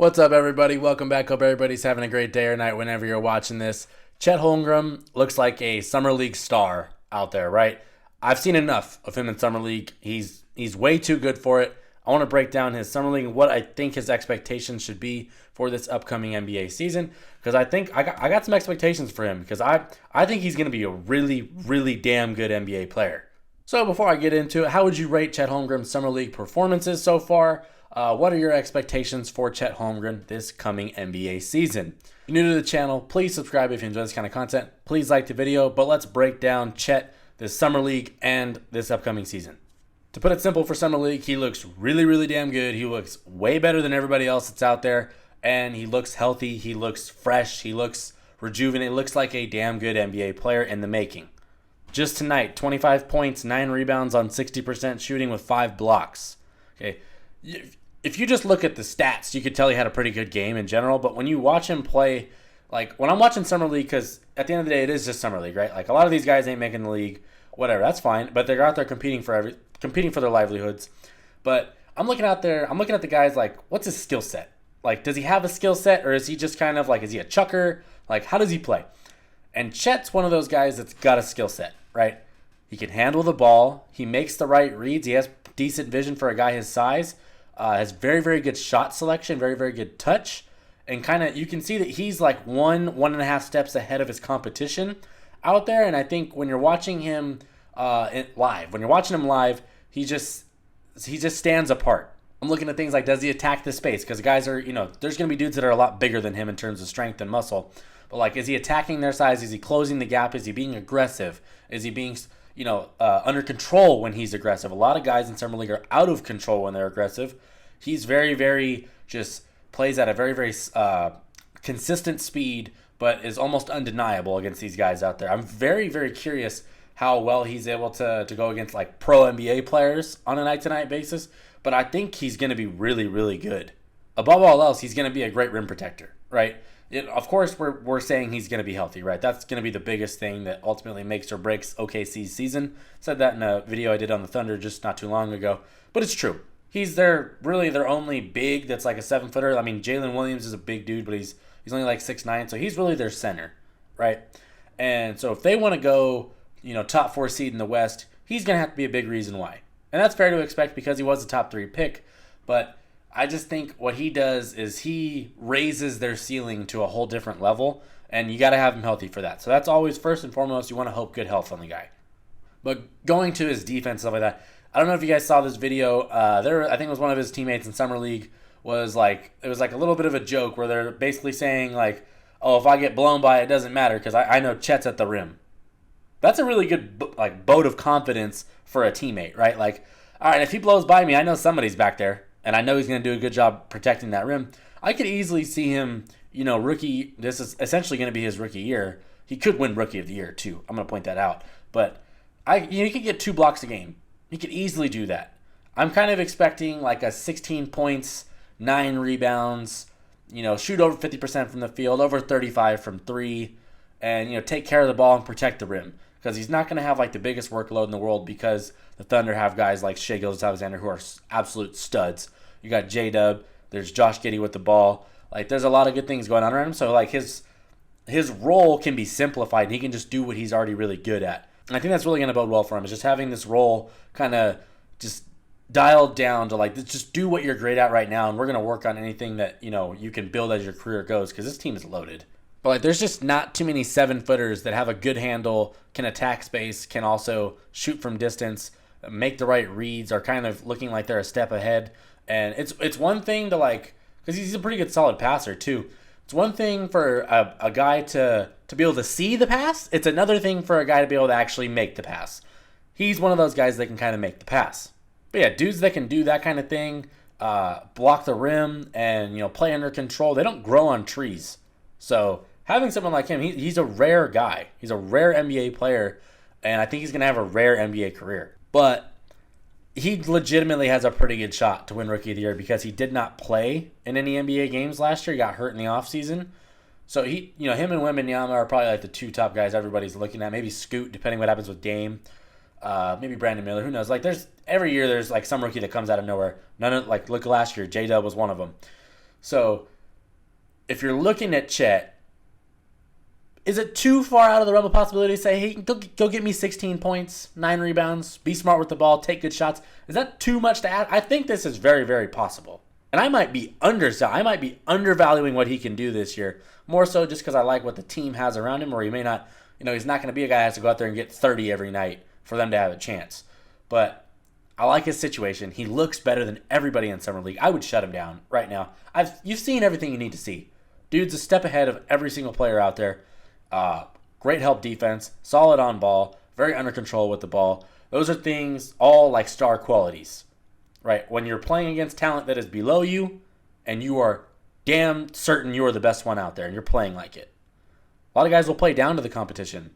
What's up, everybody? Welcome back. Hope everybody's having a great day or night whenever you're watching this. Chet Holmgren looks like a Summer League star out there, right? I've seen enough of him in Summer League. He's way too good for it. I want to break down his Summer League and what I think his expectations should be for this upcoming NBA season, because I think I got some expectations for him, because I think he's going to be a really damn good NBA player. So before I get into it, how would you rate Chet Holmgren's Summer League performances so far? What are your expectations for Chet Holmgren this coming NBA season? If you're new to the channel, please subscribe if you enjoy this kind of content. Please like the video, but let's break down Chet this Summer League and this upcoming season. To put it simple, for Summer League, he looks really damn good. He looks way better than everybody else that's out there, and he looks healthy. He looks fresh. He looks rejuvenated. Looks like a damn good NBA player in the making. Just tonight, 25 points, 9 rebounds on 60% shooting with 5 blocks. Okay. If you just look at the stats, you could tell he had a pretty good game in general. But when you watch him play, like when I'm watching Summer League, because at the end of the day, it is just Summer League, right? Like a lot of these guys ain't making the league, whatever. That's fine. But they're out there competing for their livelihoods. But I'm looking at the guys like, what's his skill set? Like, does he have a skill set, or is he just kind of like, is he a chucker? Like, how does he play? And Chet's one of those guys that's got a skill set, right? He can handle the ball. He makes the right reads. He has decent vision for a guy his size. Has very good shot selection, very good touch, and kind of you can see that he's like one and a half steps ahead of his competition out there. And I think when you're watching him live, he just stands apart. I'm looking at things like, does he attack the space? Because guys are, there's going to be dudes that are a lot bigger than him in terms of strength and muscle. But like, is he attacking their size? Is he closing the gap? Is he being aggressive? Is he being under control when he's aggressive? A lot of guys in Summer League are out of control when they're aggressive. He's very just plays at a very consistent speed, but is almost undeniable against these guys out there. I'm very curious how well he's able to go against like pro NBA players on a night-to-night basis, but I think he's going to be really good. Above all else, he's going to be a great rim protector, right? Of course, we're saying he's going to be healthy, right? That's going to be the biggest thing that ultimately makes or breaks OKC's season. Said that in a video I did on the Thunder just not too long ago, but it's true. He's their only big that's like a 7-footer. I mean, Jalen Williams is a big dude, but he's only like 6'9", so he's really their center, right? And so if they want to go, top 4 seed in the West, he's going to have to be a big reason why. And that's fair to expect because he was a top 3 pick, but I just think what he does is he raises their ceiling to a whole different level, and you got to have him healthy for that. So that's always first and foremost. You want to hope good health on the guy. But going to his defense, stuff like that, I don't know if you guys saw this video. I think it was one of his teammates in Summer League it was like a little bit of a joke where they're basically saying like, oh, if I get blown by it doesn't matter because I know Chet's at the rim. That's a really good vote of confidence for a teammate, right? Like, all right, if he blows by me, I know somebody's back there. And I know he's going to do a good job protecting that rim. I could easily see him, rookie. This is essentially going to be his rookie year. He could win Rookie of the Year, too. I'm going to point that out. But he could get 2 blocks a game. He could easily do that. I'm kind of expecting like a 16 points, 9 rebounds, shoot over 50% from the field, over 35 from 3, and, take care of the ball and protect the rim. Because he's not going to have like the biggest workload in the world because the Thunder have guys like Shai Gilgeous-Alexander who are absolute studs. You got J-Dub. There's Josh Giddey with the ball. Like, there's a lot of good things going on around him. So, like, his role can be simplified, and he can just do what he's already really good at. And I think that's really going to bode well for him, is just having this role kind of just dialed down to, like, just do what you're great at right now, and we're going to work on anything that, you can build as your career goes, because this team is loaded. But like, there's just not too many 7-footers that have a good handle, can attack space, can also shoot from distance, make the right reads, are kind of looking like they're a step ahead. And it's one thing to like, because he's a pretty good solid passer too. It's one thing for a guy to be able to see the pass. It's another thing for a guy to be able to actually make the pass. He's one of those guys that can kind of make the pass. But yeah, dudes that can do that kind of thing, block the rim and play under control, they don't grow on trees. So having someone like him, he's a rare guy. He's a rare NBA player, and I think he's going to have a rare NBA career. But he legitimately has a pretty good shot to win Rookie of the Year because he did not play in any NBA games last year. He got hurt in the offseason. So him and Wembanyama are probably like the 2 top guys everybody's looking at. Maybe Scoot, depending what happens with Dame. Maybe Brandon Miller. Who knows? Like, every year there's like some rookie that comes out of nowhere. Look last year, J-Dub was one of them. So if you're looking at Chet, is it too far out of the realm of possibility to say, hey, go get me 16 points, 9 rebounds, be smart with the ball, take good shots? Is that too much to add? I think this is very, very possible. And I might be undervaluing what he can do this year, more so just because I like what the team has around him, or he may not, he's not going to be a guy that has to go out there and get 30 every night for them to have a chance. But I like his situation. He looks better than everybody in Summer League. I would shut him down right now. You've seen everything you need to see. Dude's a step ahead of every single player out there. Great help defense, solid on ball, very under control with the ball. Those are things all like star qualities. Right, when you're playing against talent that is below you and you are damn certain you are the best one out there and you're playing like it. A lot of guys will play down to the competition.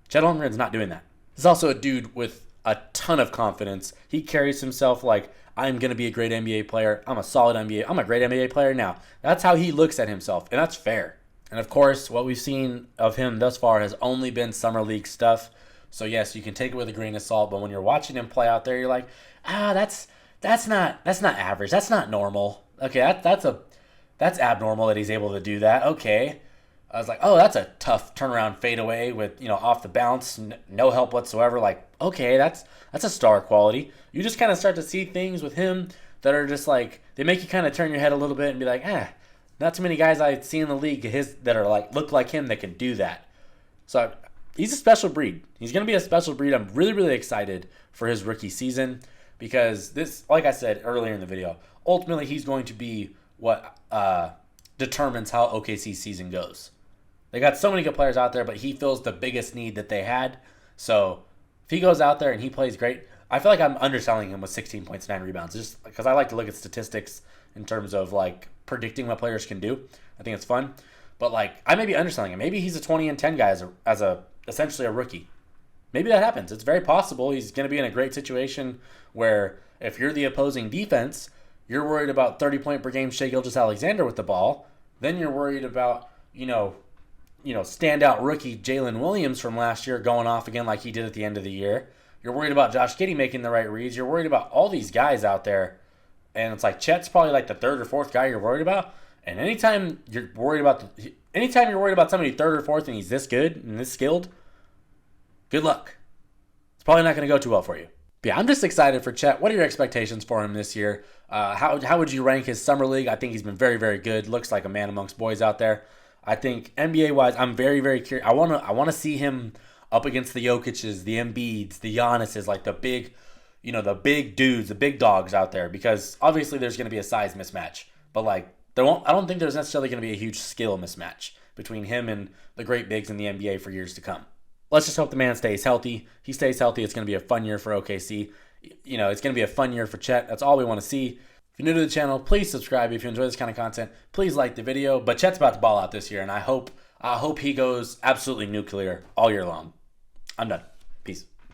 Chet Holmgren's not doing that. He's also a dude with a ton of confidence. He carries himself like, I'm going to be a great NBA player. I'm a great NBA player now. That's how he looks at himself, and that's fair. And of course, what we've seen of him thus far has only been Summer League stuff. So yes, you can take it with a grain of salt, but when you're watching him play out there, you're like, that's not average. That's not normal. Okay, that's abnormal that he's able to do that. Okay. I was like, oh, that's a tough turnaround fadeaway with, off the bounce, no help whatsoever. Like, okay, that's a star quality. You just kind of start to see things with him that are just like, they make you kind of turn your head a little bit and be like, not too many guys I see in the league that are like, look like him that can do that. So he's a special breed. He's going to be a special breed. I'm really, really excited for his rookie season because this, like I said earlier in the video, ultimately he's going to be what determines how OKC's season goes. They got so many good players out there, but he fills the biggest need that they had. So if he goes out there and he plays great, I feel like I'm underselling him with 16 points, 9 rebounds, just because I like to look at statistics in terms of like predicting what players can do. I think it's fun. But like I may be underselling him. Maybe he's a 20 and 10 guy as a essentially a rookie. Maybe that happens. It's very possible. He's going to be in a great situation where if you're the opposing defense, you're worried about 30-point per game Shai Gilgeous-Alexander with the ball. Then you're worried about, standout rookie Jalen Williams from last year going off again like he did at the end of the year. You're worried about Josh Giddey making the right reads. You're worried about all these guys out there. And it's like Chet's probably like the third or fourth guy you're worried about. And anytime you're worried about somebody third or fourth and he's this good and this skilled, good luck. It's probably not going to go too well for you. But yeah, I'm just excited for Chet. What are your expectations for him this year? How would you rank his summer league? I think he's been very, very good. Looks like a man amongst boys out there. I think NBA-wise, I'm very, very curious. I want to see him up against the Jokic's, the Embiid's, the Giannis's, like the big, the big dudes, the big dogs out there. Because obviously there's going to be a size mismatch, but like I don't think there's necessarily going to be a huge skill mismatch between him and the great bigs in the NBA for years to come. Let's just hope the man stays healthy. He stays healthy. It's going to be a fun year for OKC. It's going to be a fun year for Chet. That's all we want to see. If you're new to the channel, please subscribe. If you enjoy this kind of content, please like the video. But Chet's about to ball out this year, and I hope he goes absolutely nuclear all year long. I'm done. Peace.